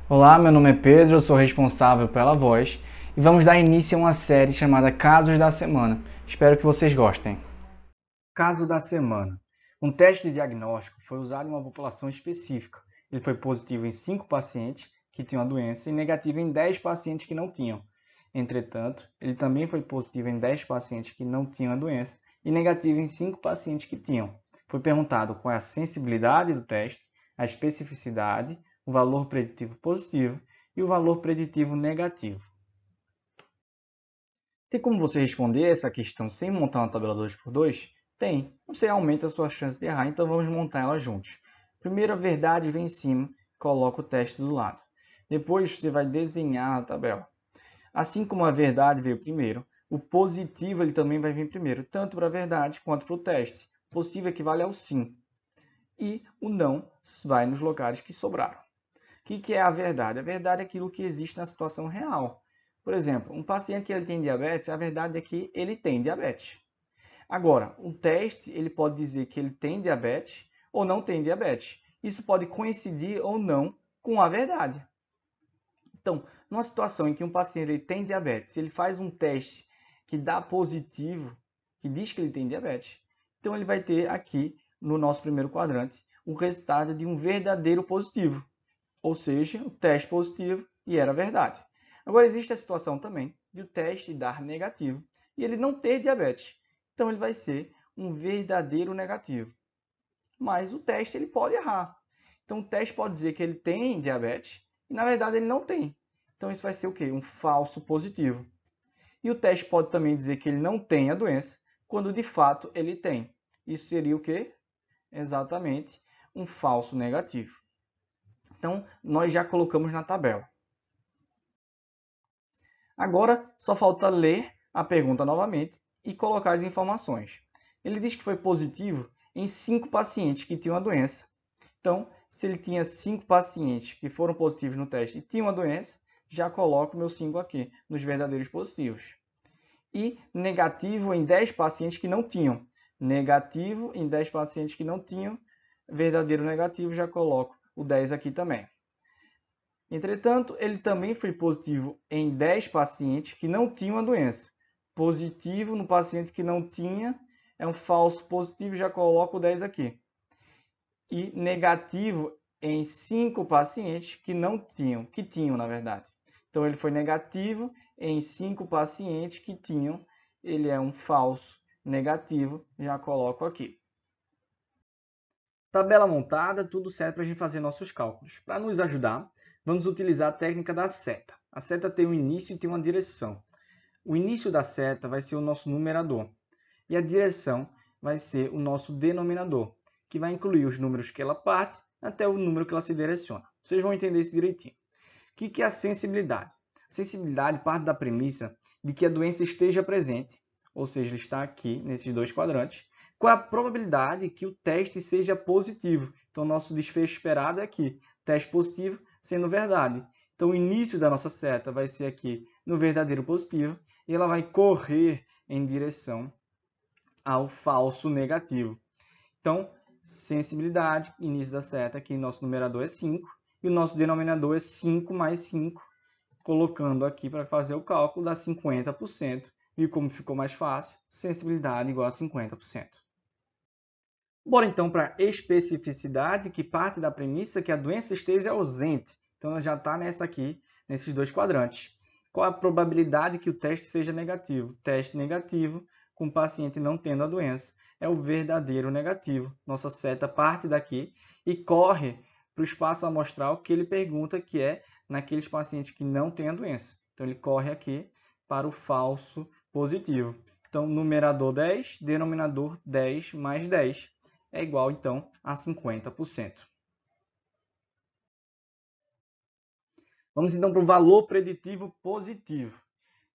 Olá, meu nome é Pedro, eu sou responsável pela voz e vamos dar início a uma série chamada Casos da Semana. Espero que vocês gostem. Caso da semana. Um teste de diagnóstico foi usado em uma população específica. Ele foi positivo em 5 pacientes que tinham a doença e negativo em 10 pacientes que não tinham. Entretanto, ele também foi positivo em 10 pacientes que não tinham a doença e negativo em 5 pacientes que tinham. Foi perguntado qual é a sensibilidade do teste, a especificidade, o valor preditivo positivo e o valor preditivo negativo. Tem como você responder essa questão sem montar uma tabela 2x2? Tem. Você aumenta a sua chance de errar, então vamos montar ela juntos. Primeiro a verdade vem em cima, coloca o teste do lado. Depois você vai desenhar a tabela. Assim como a verdade veio primeiro, o positivo ele também vai vir primeiro, tanto para a verdade quanto para o teste. O positivo equivale ao sim. E o não vai nos locais que sobraram. O que é a verdade? A verdade é aquilo que existe na situação real. Por exemplo, um paciente que ele tem diabetes, a verdade é que ele tem diabetes. Agora, um teste ele pode dizer que ele tem diabetes ou não tem diabetes. Isso pode coincidir ou não com a verdade. Então, numa situação em que um paciente ele tem diabetes, ele faz um teste que dá positivo, que diz que ele tem diabetes, então ele vai ter aqui no nosso primeiro quadrante o resultado de um verdadeiro positivo. Ou seja, o teste positivo e era verdade. Agora, existe a situação também de o teste dar negativo e ele não ter diabetes. Então, ele vai ser um verdadeiro negativo. Mas o teste ele pode errar. Então, o teste pode dizer que ele tem diabetes e, na verdade, ele não tem. Então, isso vai ser o quê? Um falso positivo. E o teste pode também dizer que ele não tem a doença, quando de fato ele tem. Isso seria o quê? Exatamente um falso negativo. Então, nós já colocamos na tabela. Agora, só falta ler a pergunta novamente e colocar as informações. Ele diz que foi positivo em 5 pacientes que tinham a doença. Então, se ele tinha 5 pacientes que foram positivos no teste e tinham a doença, já coloco o meu 5 aqui, nos verdadeiros positivos. E negativo em 10 pacientes que não tinham. Negativo em 10 pacientes que não tinham, verdadeiro negativo, já coloco o 10 aqui também. Entretanto, ele também foi positivo em 10 pacientes que não tinham a doença. Positivo no paciente que não tinha é um falso positivo, já coloco o 10 aqui. E negativo em 5 pacientes que não tinham, que tinham na verdade. Então ele foi negativo em 5 pacientes que tinham, ele é um falso negativo, já coloco aqui. Tabela montada, tudo certo para a gente fazer nossos cálculos. Para nos ajudar, vamos utilizar a técnica da seta. A seta tem um início e tem uma direção. O início da seta vai ser o nosso numerador e a direção vai ser o nosso denominador, que vai incluir os números que ela parte até o número que ela se direciona. Vocês vão entender isso direitinho. O que é a sensibilidade? A sensibilidade parte da premissa de que a doença esteja presente, ou seja, ele está aqui nesses dois quadrantes, com a probabilidade que o teste seja positivo. Então, nosso desfecho esperado é aqui, teste positivo sendo verdade. Então, o início da nossa seta vai ser aqui no verdadeiro positivo e ela vai correr em direção ao falso negativo. Então, sensibilidade, início da seta, aqui nosso numerador é 5 e o nosso denominador é 5 mais 5, colocando aqui para fazer o cálculo dá 50%. E como ficou mais fácil, sensibilidade igual a 50%. Bora então para a especificidade, que parte da premissa que a doença esteja ausente. Então, ela já está nessa aqui, nesses dois quadrantes. Qual a probabilidade que o teste seja negativo? Teste negativo, com o paciente não tendo a doença, é o verdadeiro negativo. Nossa seta parte daqui e corre para o espaço amostral que ele pergunta, que é naqueles pacientes que não têm a doença. Então, ele corre aqui para o falso positivo. Então, numerador 10, denominador 10 mais 10 é igual, então, a 50%. Vamos, então, para o valor preditivo positivo.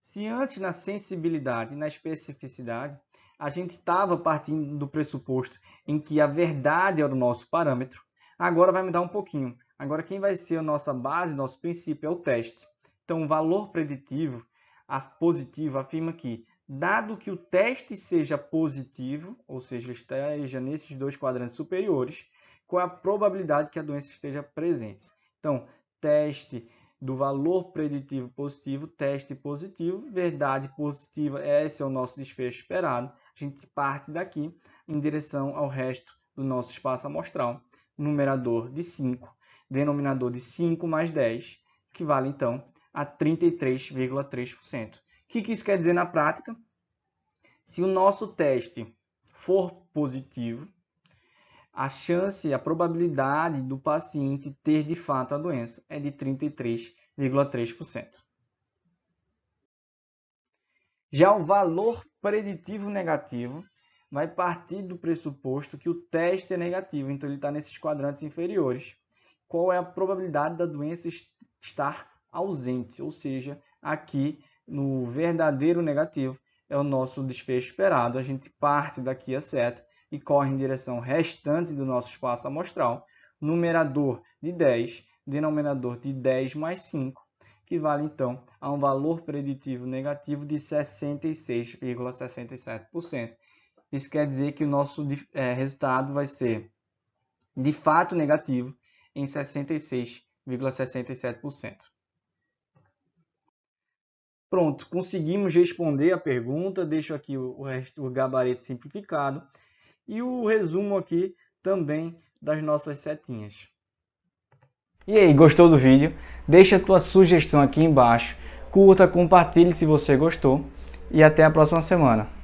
Se antes, na sensibilidade e na especificidade, a gente estava partindo do pressuposto em que a verdade era o nosso parâmetro, agora vai mudar um pouquinho. Agora, quem vai ser a nossa base, nosso princípio, é o teste. Então, o valor preditivo positivo afirma que, dado que o teste seja positivo, ou seja, esteja nesses dois quadrantes superiores, qual é a probabilidade que a doença esteja presente? Então, teste do valor preditivo positivo, teste positivo, verdade positiva, esse é o nosso desfecho esperado. A gente parte daqui em direção ao resto do nosso espaço amostral. Numerador de 5, denominador de 5 mais 10, que vale então a 33,3%. O que isso quer dizer na prática? Se o nosso teste for positivo, a chance, a probabilidade do paciente ter de fato a doença é de 33,3%. Já o valor preditivo negativo vai partir do pressuposto que o teste é negativo, então ele está nesses quadrantes inferiores. Qual é a probabilidade da doença estar ausente? Ou seja, aqui no verdadeiro negativo é o nosso desfecho esperado. A gente parte daqui a seta e corre em direção restante do nosso espaço amostral, numerador de 10, denominador de 10 mais 5, que vale então a um valor preditivo negativo de 66,67%. Isso quer dizer que o nosso resultado vai ser de fato negativo em 66,67%. Pronto, conseguimos responder a pergunta. Deixo aqui o gabarito simplificado e o resumo aqui também das nossas setinhas. E aí, gostou do vídeo? Deixa a tua sugestão aqui embaixo, curta, compartilhe se você gostou e até a próxima semana.